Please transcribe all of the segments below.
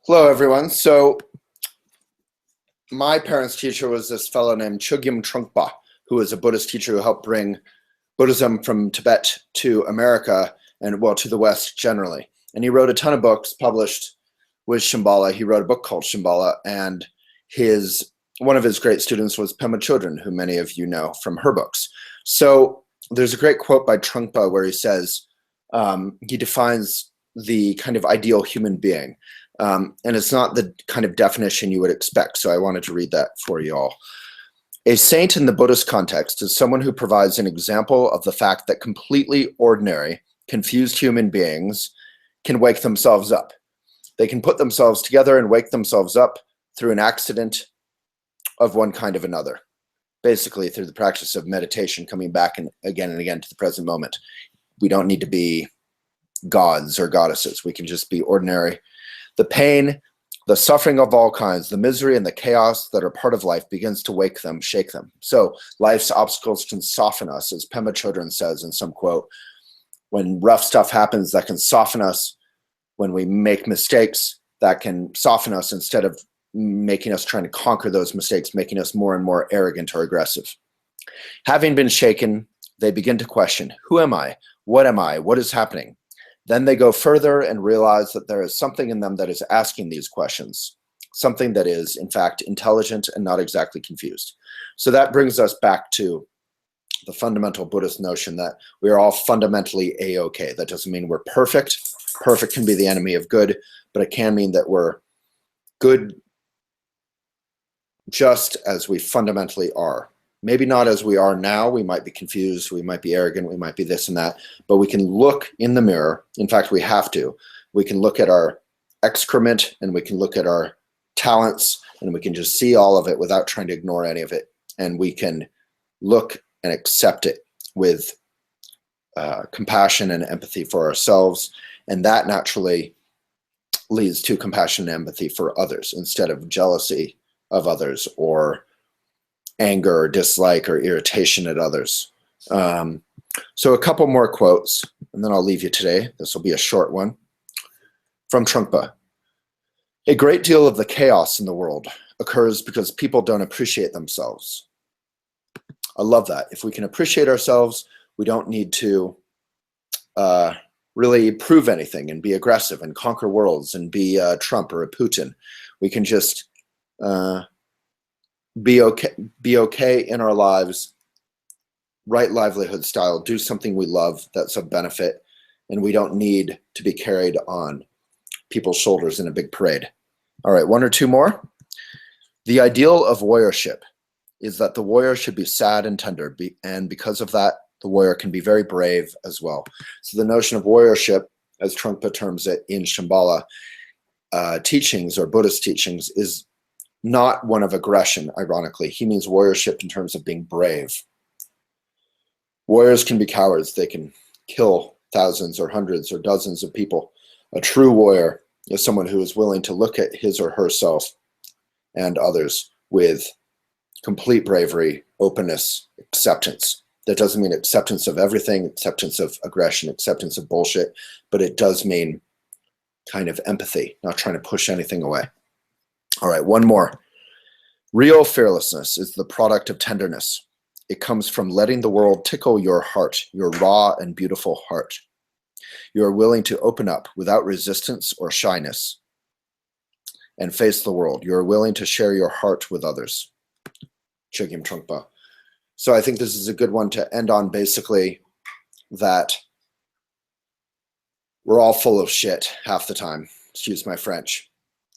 Hello, everyone. So my parents' teacher was this fellow named Chogyam Trungpa, who was a Buddhist teacher who helped bring Buddhism from Tibet to America and, well, to the West generally. And he wrote a ton of books published with Shambhala. He wrote a book called Shambhala, and one of his great students was Pema Chodron, who many of you know from her books. So there's a great quote by Trungpa where he says, he defines the kind of ideal human being. And it's not the kind of definition you would expect. So I wanted to read that for you all. A saint in the Buddhist context is someone who provides an example of the fact that completely ordinary, confused human beings can wake themselves up. They can put themselves together and wake themselves up through an accident of one kind of another, basically through the practice of meditation, coming back and again to the present moment. We don't need to be gods or goddesses. We can just be ordinary. The pain, the suffering of all kinds, the misery and the chaos that are part of life begins to wake them, shake them. So life's obstacles can soften us, as Pema Chodron says in some quote. When rough stuff happens, that can soften us. When we make mistakes, that can soften us instead of making us trying to conquer those mistakes, making us more and more arrogant or aggressive. Having been shaken, they begin to question, who am I? What am I? What is happening? Then they go further and realize that there is something in them that is asking these questions, something that is, in fact, intelligent and not exactly confused. So that brings us back to the fundamental Buddhist notion that we are all fundamentally A-OK. That doesn't mean we're perfect. Perfect can be the enemy of good, but it can mean that we're good just as we fundamentally are. Maybe not as we are now. We might be confused, we might be arrogant, we might be this and that, but we can look in the mirror. In fact, we have to. We can look at our excrement and we can look at our talents and we can just see all of it without trying to ignore any of it. And we can look and accept it with compassion and empathy for ourselves. And that naturally leads to compassion and empathy for others instead of jealousy of others or anger or dislike or irritation at others. So a couple more quotes, and then I'll leave you today. This will be a short one. From Trungpa. A great deal of the chaos in the world occurs because people don't appreciate themselves. I love that. If we can appreciate ourselves, we don't need to really prove anything and be aggressive and conquer worlds and be a Trump or a Putin. We can just be okay in our lives, right livelihood style, do something we love that's of benefit, and we don't need to be carried on people's shoulders in a big parade. All right, one or two more. The ideal of warriorship is that the warrior should be sad and tender, and because of that, the warrior can be very brave as well. So the notion of warriorship, as Trungpa terms it in Shambhala teachings or Buddhist teachings, is not one of aggression, ironically. He means warriorship in terms of being brave. Warriors can be cowards. They can kill thousands or hundreds or dozens of people. A true warrior is someone who is willing to look at his or herself and others with complete bravery, openness, acceptance. That doesn't mean acceptance of everything, acceptance of aggression, acceptance of bullshit, but it does mean kind of empathy, not trying to push anything away. All right, one more. Real fearlessness is the product of tenderness. It comes from letting the world tickle your heart, your raw and beautiful heart. You are willing to open up without resistance or shyness and face the world. You are willing to share your heart with others. Chogyam Trungpa. So I think this is a good one to end on, basically, that we're all full of shit half the time, excuse my French,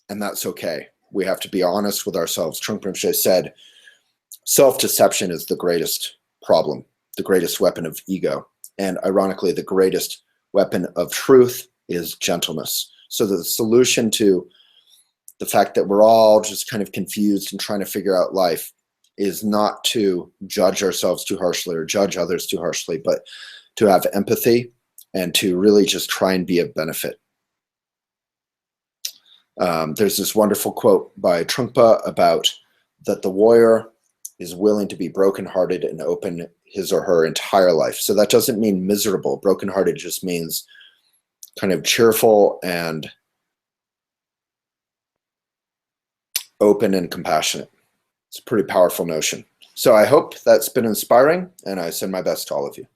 and that's okay. We have to be honest with ourselves. Trungpa Rinpoche said, self-deception is the greatest problem, the greatest weapon of ego. And ironically, the greatest weapon of truth is gentleness. So the solution to the fact that we're all just kind of confused and trying to figure out life is not to judge ourselves too harshly or judge others too harshly, but to have empathy and to really just try and be of benefit. There's this wonderful quote by Trungpa about that the warrior is willing to be brokenhearted and open his or her entire life. So that doesn't mean miserable. Brokenhearted just means kind of cheerful and open and compassionate. It's a pretty powerful notion. So I hope that's been inspiring, and I send my best to all of you.